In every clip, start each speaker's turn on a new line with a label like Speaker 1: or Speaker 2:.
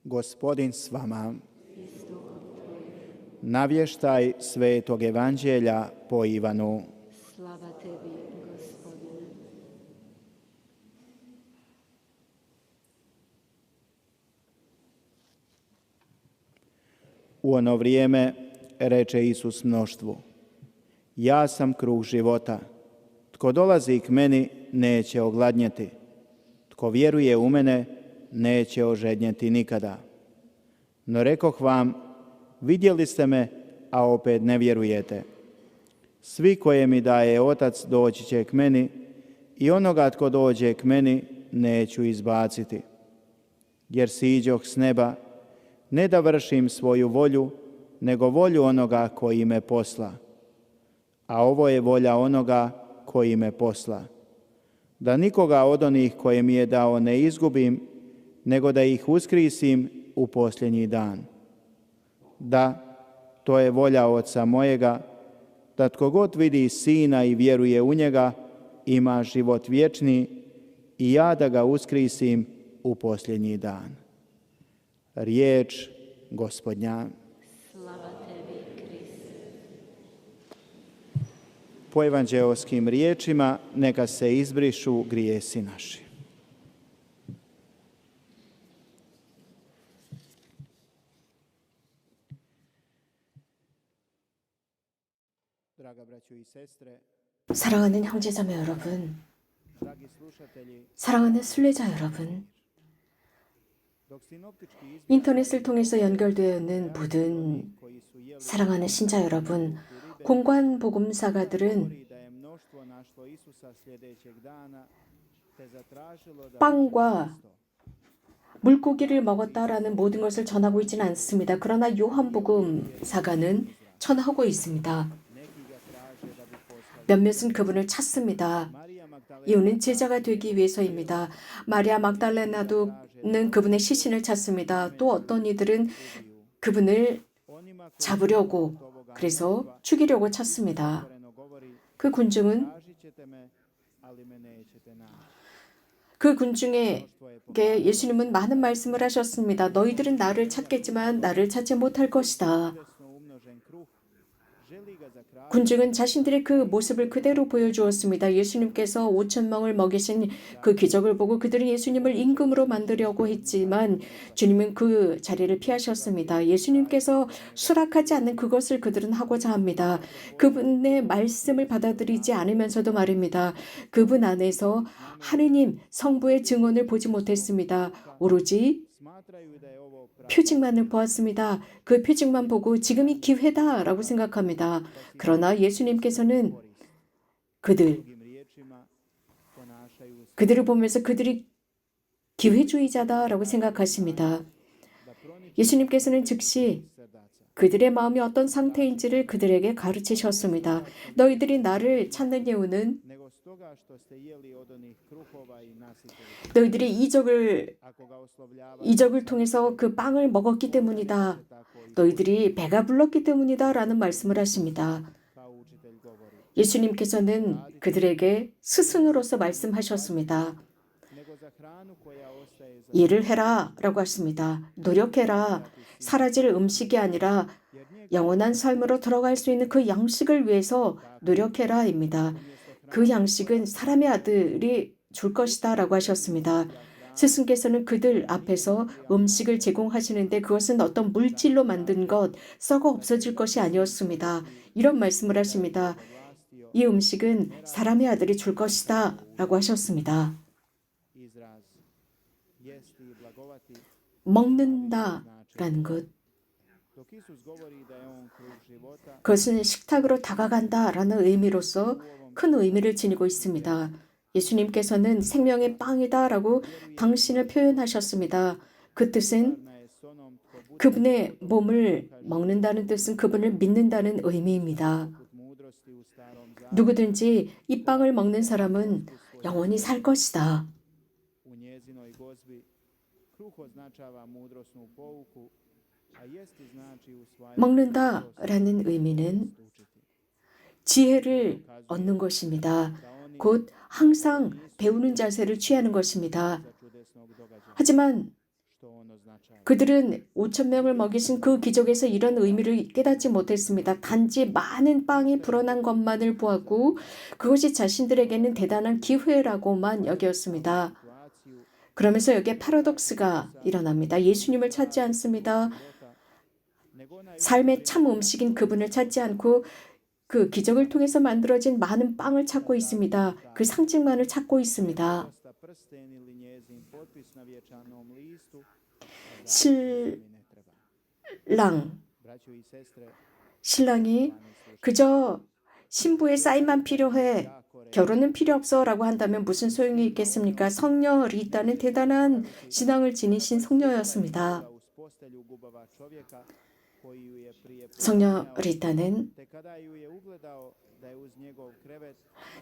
Speaker 1: Gospodin s vama. Navještaj Svetog Evanđelja po Ivanu.
Speaker 2: Slava tebi, Gospodine.
Speaker 1: U ono vrijeme reče Isus mnoštvu: Ja sam kruh života. Tko dolazi k meni neće ogladnjeti. Tko vjeruje u mene neće ožednjeti nikada. No rekoh vam, vidjeli ste me, a opet ne vjerujete. Svi koje mi daje Otac doći će k meni, i onoga tko dođe k meni neću izbaciti. Jer siđoh s neba, ne da vršim svoju volju, nego volju onoga koji me posla. A ovo je volja onoga koji me posla, da nikoga od onih koje mi je dao ne izgubim, nego da ih uskrisim u posljednji dan. Da, to je volja Oca mojega, da tko god vidi Sina i vjeruje u njega, ima život vječni, i ja da ga uskrisim u posljednji dan. Riječ Gospodnja.
Speaker 2: Slava tebi, Kriste.
Speaker 1: Po evanđeoskim riječima neka se izbrišu grijesi naši. Draga braćo i sestre,
Speaker 2: 사랑하는 형제자매 여러분,
Speaker 1: dragi slušatelji,
Speaker 2: 사랑하는 순례자 여러분,
Speaker 1: dok sinoptički izvještaj
Speaker 2: 인터넷을 통해서 연결되어 있는 모든
Speaker 1: koji su jeli
Speaker 2: 사랑하는 신자 여러분, 공관 복음사가들은
Speaker 1: govori da je mnoštvo našlo Isusa sljedećeg dana te zatražilo da
Speaker 2: 빵과 물고기를 먹었다라는 모든 것을 전하고 있지는 않습니다. 그러나 요한복음사가는 전하고 있습니다.
Speaker 1: neki ga traže da bi postali.
Speaker 2: 몇몇은 그분을 찾습니다.
Speaker 1: Marija Magdalena
Speaker 2: 이유는 제자가 되기 위해서입니다. 마리아 막달레나도는 그분의 시신을 찾습니다. 또 어떤 이들은 그분을
Speaker 1: onima koji
Speaker 2: 잡으려고, 그래서 죽이려고 찾습니다.
Speaker 1: otvoreno govori,
Speaker 2: 그 군중은
Speaker 1: tražit ćete me, ali me nećete naći.
Speaker 2: 그 군중에게 예수님은 많은 말씀을 하셨습니다. 너희들은 나를 찾겠지만 나를 찾지 못할 것이다.
Speaker 1: Desno umnožen kruh, želi ga zakrašiti,
Speaker 2: 군중은 자신들의 그 모습을 그대로 보여주었습니다. 예수님께서 5,000명을 먹이신 그 기적을 보고 그들은 예수님을 임금으로 만들려고 했지만 주님은 그 자리를 피하셨습니다. 예수님께서 수락하지 않는 그것을 그들은 하고자 합니다. 그분의 말씀을 받아들이지 않으면서도 말입니다. 그분 안에서 하느님 성부의 증언을 보지 못했습니다. 오로지
Speaker 1: smatraju da je ovo pravo.
Speaker 2: 표징만을 보았습니다. 그 표징만 보고 지금이 기회다라고 생각합니다. 그러나 예수님께서는
Speaker 1: Drugim riječima, ponašaju se
Speaker 2: 그들을 보면서 그들이 기회주의자다라고 생각하십니다.
Speaker 1: da proniče
Speaker 2: 예수님께서는 즉시
Speaker 1: srdaca.
Speaker 2: 그들의 마음이 어떤 상태인지를 그들에게 가르치셨습니다. 너희들이 나를 찾는 이유는
Speaker 1: Nego stoga što ste jeli od onih kruhova i nasitili.
Speaker 2: 너희들이
Speaker 1: Ako ga oslovljavate,
Speaker 2: 이적을 통해서 그 빵을 먹었기 때문이다.
Speaker 1: tako i
Speaker 2: 너희들이 배가 불렀기 때문이다 라는 말씀을 하십니다.
Speaker 1: kao učitelj govori.
Speaker 2: 예수님께서는 그들에게 스승으로서 말씀하셨습니다.
Speaker 1: Nego za hranu koja ostaje za
Speaker 2: 일을 해라 라고 하십니다. 노력해라. 사라질 음식이 아니라 영원한 삶으로 들어갈 수 있는 그 양식을 위해서 노력해라 입니다. 그 양식은 사람의 아들이 줄 것이다 라고 하셨습니다. 스승께서는 그들 앞에서 음식을 제공하시는데 그것은 어떤 물질로 만든 것, 썩어 없어질 것이 아니었습니다. 이런 말씀을 하십니다. 이 음식은 사람의 아들이 줄 것이다 라고 하셨습니다.
Speaker 1: izraz jesti i blagovati.
Speaker 2: 먹는다라는 것,
Speaker 1: Dok Isus govori da je on kruh života,
Speaker 2: 그것은 식탁으로 다가간다라는 의미로서 큰 의미를 지니고 있습니다. 예수님께서는 생명의 빵이다라고 당신을 표현하셨습니다. 그 뜻은
Speaker 1: na je s onom tko bude
Speaker 2: 그분의 몸을 먹는다는 뜻은 그분을 믿는다는 의미입니다.
Speaker 1: poput mudrosti u starom zakonu.
Speaker 2: 누구든지 이 빵을 먹는 사람은 영원히 살 것이다.
Speaker 1: U njezinoj gozbi kruh označava mudrosnu pouku, a jesti znači usvajanje
Speaker 2: 먹는다라는 의미는 지혜를 얻는 것입니다. 곧 항상 배우는 자세를 취하는 것입니다.
Speaker 1: čudesnog događaja.
Speaker 2: 하지만 그들은 5천 명을 먹이신 그 기적에서 이런 의미를 깨닫지 못했습니다. 단지 많은 빵이 불어난 것만을 보았고 그것이 자신들에게는 대단한 기회라고만 여겼습니다. 그러면서 여기에 파라독스가 일어납니다. 예수님을 찾지 않습니다. 삶의 참 음식인 그분을 찾지 않고 그 기적을 통해서 만들어진 많은 빵을 찾고 있습니다. 그 상징만을 찾고 있습니다. 신랑이 그저 신부의 사인만 필요해. 결혼은 필요 없어 라고 한다면 무슨 소용이 있겠습니까? 성녀 리따는 대단한 신앙을 지니신 성녀였습니다. 성녀 리따는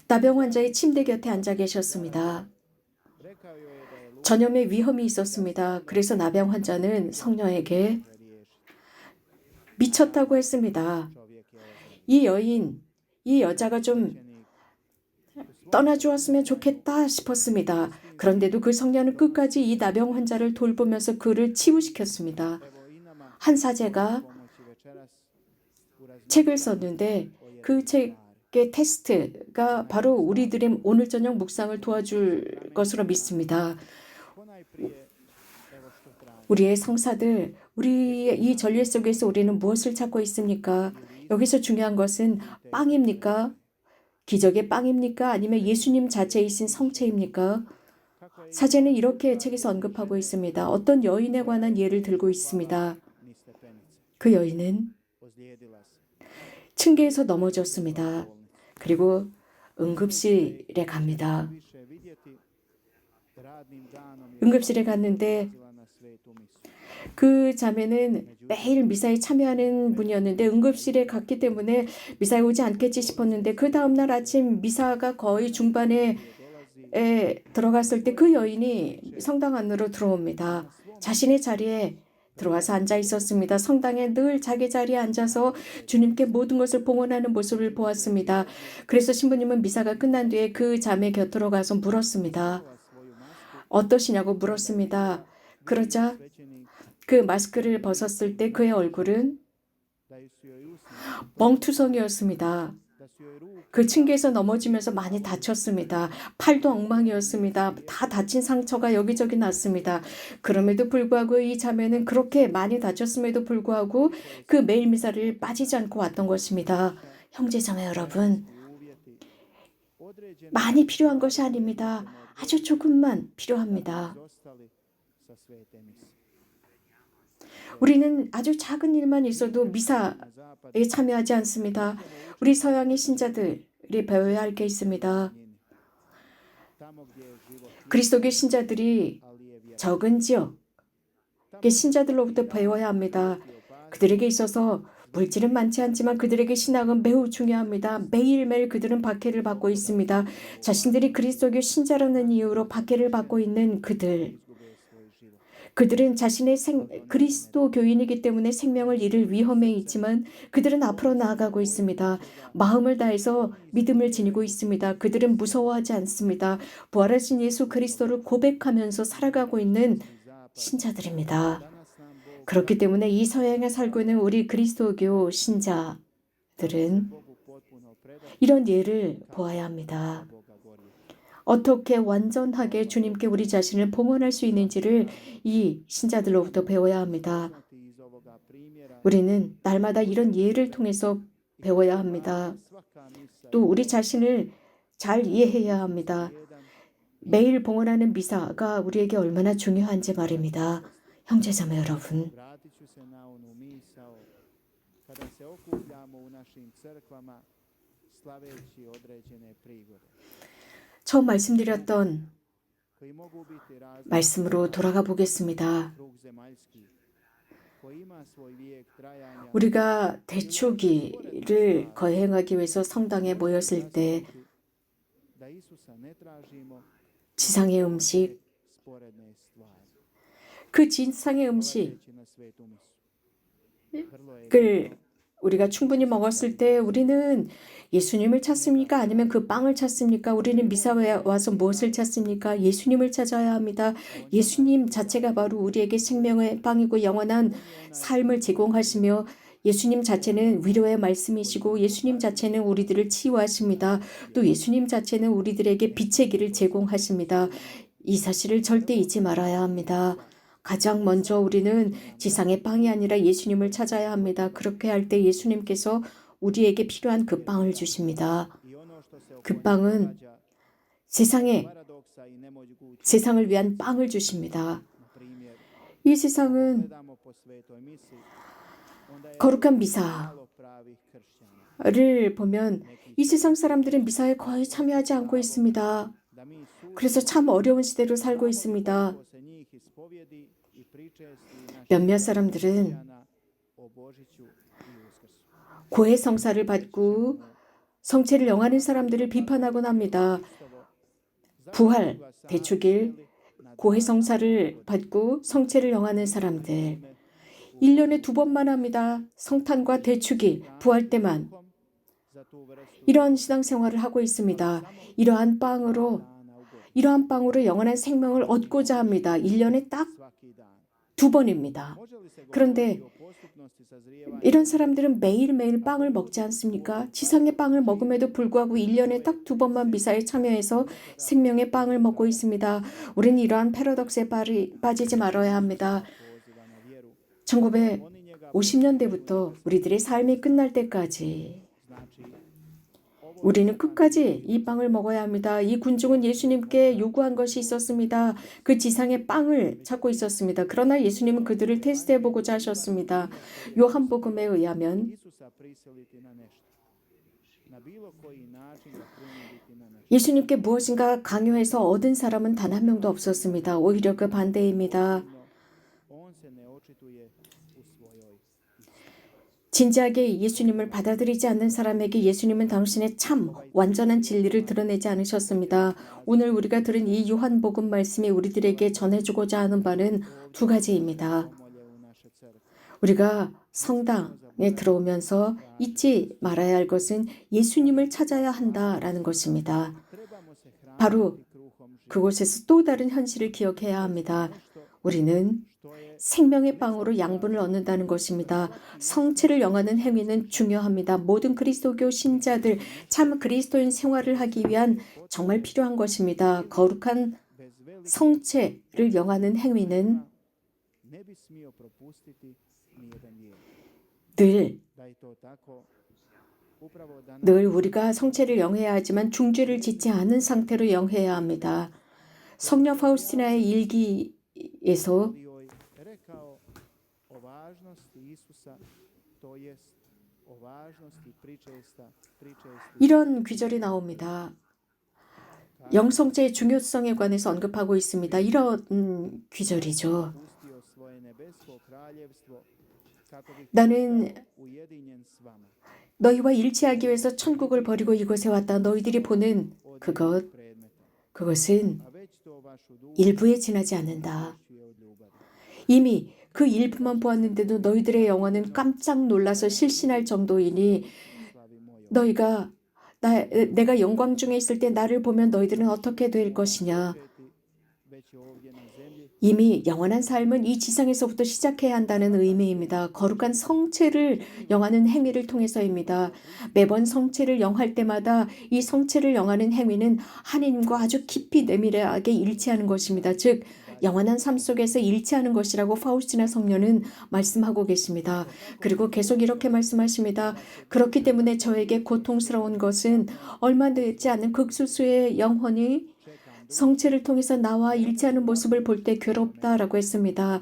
Speaker 2: 나병 환자의 침대 곁에 앉아 계셨습니다. 전염의 위험이 있었습니다. 그래서 나병 환자는 성녀에게 미쳤다고 했습니다. 이 여자가 좀 떠나주었으면 좋겠다 싶었습니다. 그런데도 그 성녀는 끝까지 이 나병 환자를 돌보면서 그를 치유시켰습니다. 한 사제가 책을 썼는데 그 책의 테스트가 바로 우리들의 오늘 저녁 묵상을 도와줄 것으로 믿습니다. 우리의 성사들, 우리의 이 전례 속에서 우리는 무엇을 찾고 있습니까? 여기서 중요한 것은 빵입니까? 기적의 빵입니까? 아니면 예수님 자체이신 성체입니까? 사제는 이렇게 책에서 언급하고 있습니다. 어떤 여인에 관한 예를 들고 있습니다. 그 여인은 층계에서 넘어졌습니다. 그리고 응급실에 갑니다. 응급실에 갔는데 그 자매는 매일 미사에 참여하는 분이었는데 응급실에 갔기 때문에 미사에 오지 않겠지 싶었는데 그 다음날 아침 미사가 거의 중반에 들어갔을 때 그 여인이 성당 안으로 들어옵니다. 자신의 자리에 들어와서 앉아 있었습니다. 성당에 늘 자기 자리에 앉아서 주님께 모든 것을 봉헌하는 모습을 보았습니다. 그래서 신부님은 미사가 끝난 뒤에 그 자매 곁으로 가서 물었습니다. 어떠시냐고 물었습니다. 그러자 그 마스크를 벗었을 때 그의 얼굴은 멍투성이었습니다. 그 층계에서 넘어지면서 많이 다쳤습니다. 팔도 엉망이었습니다. 다 다친 상처가 여기저기 났습니다. 그럼에도 불구하고 이 자매는 그렇게 많이 다쳤음에도 불구하고 그 매일 미사를 빠지지 않고 왔던 것입니다. 형제자매 여러분, 많이 필요한 것이 아닙니다. 아주 조금만 필요합니다. 우리는 아주 작은 일만 있어도 미사에 참여하지 않습니다. 우리 서양의 신자들이 배워야 할 게 있습니다. 그리스도교 신자들이 적은 지역의 신자들로부터 배워야 합니다. 그들에게 있어서 물질은 많지 않지만 그들에게 신앙은 매우 중요합니다. 매일매일 그들은 박해를 받고 있습니다. 자신들이 그리스도교 신자라는 이유로 박해를 받고 있는 그들은 자신의 그리스도 교인이기 때문에 생명을 잃을 위험에 있지만 그들은 앞으로 나아가고 있습니다. 마음을 다해서 믿음을 지니고 있습니다. 그들은 무서워하지 않습니다. 부활하신 예수 그리스도를 고백하면서 살아가고 있는 신자들입니다. 그렇기 때문에 이 서양에 살고 있는 우리 그리스도교 신자들은 이런 예를 보아야 합니다. 어떻게 완전하게 주님께 우리 자신을 봉헌할 수 있는지를 이 신자들로부터 배워야 합니다. 우리는 날마다 이런 예를 통해서 배워야 합니다. 또 우리 자신을 잘 이해해야 합니다. 매일 봉헌하는 미사가 우리에게 얼마나 중요한지 말입니다. 형제자매 여러분. 처음 말씀드렸던 말씀으로 돌아가 보겠습니다. 우리가 대축일을 거행하기 위해서 성당에 모였을 때 지상의 음식, 그 지상의 음식을 우리가 충분히 먹었을 때 우리는 예수님을 찾습니까? 아니면 그 빵을 찾습니까? 우리는 미사회에 와서 무엇을 찾습니까? 예수님을 찾아야 합니다. 예수님 자체가 바로 우리에게 생명의 빵이고 영원한 삶을 제공하시며 예수님 자체는 위로의 말씀이시고 예수님 자체는 우리들을 치유하십니다. 또 예수님 자체는 우리들에게 빛의 길을 제공하십니다. 이 사실을 절대 잊지 말아야 합니다. 가장 먼저 우리는 지상의 빵이 아니라 예수님을 찾아야 합니다. 그렇게 할 때 예수님께서 우리에게 필요한 그 빵을 주십니다. 그 빵은 세상을 위한 빵을 주십니다. 이 세상은 거룩한 미사를 보면 이 세상 사람들은 미사에 거의 참여하지 않고 있습니다. 그래서 참 어려운 시대로 살고 있습니다. 몇몇 사람들은 고해 성사를 받고 성체를 영하는 사람들을 비판하곤 합니다. 부활, 대축일, 고해 성사를 받고 성체를 영하는 사람들 1년에 2번만 합니다. 성탄과 대축일, 부활 때만. 이런 신앙생활을 하고 있습니다. 이러한 빵으로 영원한 생명을 얻고자 합니다. 1년에 딱 2번입니다. 그런데 이런 사람들은 매일매일 빵을 먹지 않습니까? 지상의 빵을 먹음에도 불구하고 1년에 딱 2번만 미사에 참여해서 생명의 빵을 먹고 있습니다. 우리는 이러한 패러독스에 빠지지 말아야 합니다. 1950년대부터 우리들의 삶이 끝날 때까지 우리는 끝까지 이 빵을 먹어야 합니다. 이 군중은 예수님께 요구한 것이 있었습니다. 그 지상의 빵을 찾고 있었습니다. 그러나 예수님은 그들을 테스트해보고자 하셨습니다. 요한복음에 의하면 예수님께 무엇인가 강요해서 얻은 사람은 단 한 명도 없었습니다. 오히려 그 반대입니다. 진지하게 예수님을 받아들이지 않는 사람에게 예수님은 당신의 참 완전한 진리를 드러내지 않으셨습니다. 오늘 우리가 들은 이 요한복음 말씀이 우리들에게 전해주고자 하는 바는 2가지입니다. 우리가 성당에 들어오면서 잊지 말아야 할 것은 예수님을 찾아야 한다라는 것입니다. 바로 그곳에서 또 다른 현실을 기억해야 합니다. 우리는 생명의 빵으로 양분을 얻는다는 것입니다. 성체를 영하는 행위는 중요합니다. 모든 그리스도교 신자들 참 그리스도인 생활을 하기 위한 정말 필요한 것입니다. 거룩한 성체를 영하는 행위는 늘 우리가 성체를 영해야 하지만 중죄를 짓지 않은 상태로 영해야 합니다. 성녀 파우스티나의 일기에서 이런 귀절이 나옵니다. 영성체의 중요성에 관해서 언급하고 있습니다. 이런 귀절이죠. 나는 너희와 일치하기 위해서 천국을 버리고 이곳에 왔다. 너희들이 보는 그것은 일부에 지나지 않는다. 이미 그 일부만 보았는데도 너희들의 영혼은 깜짝 놀라서 실신할 정도이니 내가 영광 중에 있을 때 나를 보면 너희들은 어떻게 될 것이냐. 이미 영원한 삶은 이 지상에서부터 시작해야 한다는 의미입니다. 거룩한 성체를 영하는 행위를 통해서입니다. 매번 성체를 영할 때마다 이 성체를 영하는 행위는 하나님과 아주 깊이 내밀하게 일치하는 것입니다. 즉 영원한 삶 속에서 일치하는 것이라고 파우스티나 성녀는 말씀하고 계십니다. 그리고 계속 이렇게 말씀하십니다. 그렇기 때문에 저에게 고통스러운 것은 얼마 되지 않은 극소수의 영혼이 성체를 통해서 나와 일치하는 모습을 볼 때 괴롭다라고 했습니다.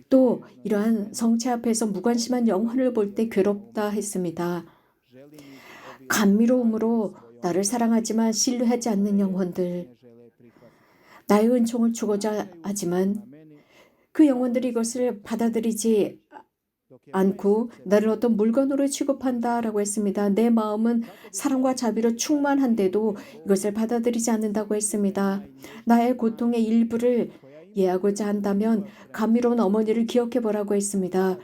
Speaker 2: 또 이러한 성체 앞에서 무관심한 영혼을 볼 때 괴롭다 했습니다. 감미로움으로 나를 사랑하지만 신뢰하지 않는 영혼들, 나의 은총을 주고자 하지만 그 영혼들이 이것을 받아들이지 않고 나를 어떤 물건으로 취급한다라고 했습니다. 내 마음은 사랑과 자비로 충만한데도 이것을 받아들이지 않는다고 했습니다. 나의 고통의 일부를 이해하고자 한다면 감미로운 어머니를 기억해 보라고 했습니다.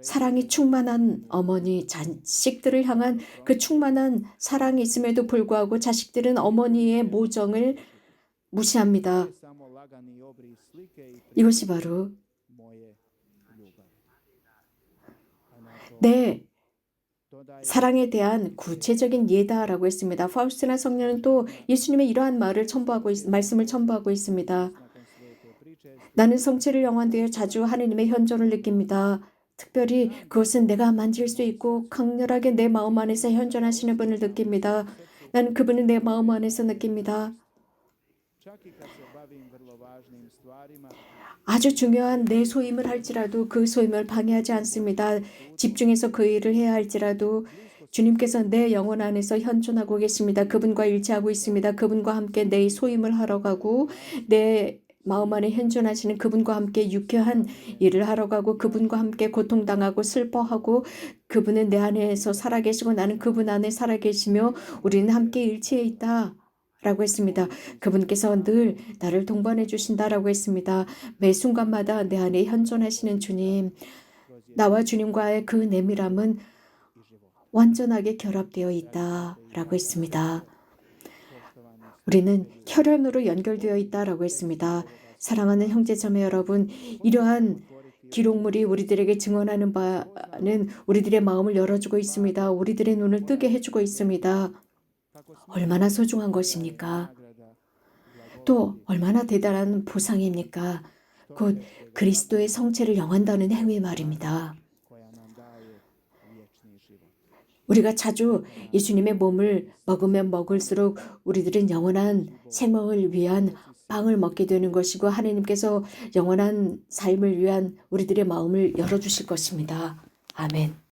Speaker 2: 사랑이 충만한 어머니, 자식들을 향한 그 충만한 사랑이 있음에도 불구하고 자식들은 어머니의 모정을 무시합니다. 이것이 바로 내 사랑에 대한 구체적인 예다라고 했습니다. 파우스티나 성녀는 또 예수님의 이러한 말씀을 첨부하고 있습니다. 나는 성체를 영환되어 자주 하느님의 현존을 느낍니다. 특별히 그것은 내가 만질 수 있고 강렬하게 내 마음 안에서 현존하시는 분을 느낍니다. 나는 그분을 내 마음 안에서 느낍니다. 아주 중요한 내 소임을 할지라도 그 소임을 방해하지 않습니다. 집중해서 그 일을 해야 할지라도 주님께서 내 영혼 안에서 현존하고 계십니다. 그분과 일치하고 있습니다. 그분과 함께 내 소임을 하러 가고 내 마음 안에 현존하시는 그분과 함께 유쾌한 일을 하러 가고 그분과 함께 고통당하고 슬퍼하고 그분은 내 안에서 살아계시고 나는 그분 안에 살아계시며 우리는 함께 일치해 있다. 라고 했습니다. 그분께서 늘 나를 동반해 주신다라고 했습니다. 매 순간마다 내 안에 현존하시는 주님, 나와 주님과의 그 내밀함은 완전하게 결합되어 있다라고 했습니다. 우리는 혈연으로 연결되어 있다라고 했습니다. 사랑하는 형제자매 여러분, 이러한 기록물이 우리들에게 증언하는 바는 우리들의 마음을 열어주고 있습니다. 우리들의 눈을 뜨게 해주고 있습니다. 얼마나 소중한 것입니까? 또 얼마나 대단한 보상입니까? 곧 그리스도의 성체를 영한다는 행위 말입니다. 우리가 자주 예수님의 몸을 먹으면 먹을수록 우리들은 영원한 생명을 위한 빵을 먹게 되는 것이고 하나님께서 영원한 삶을 위한 우리들의 마음을 열어주실 것입니다. 아멘.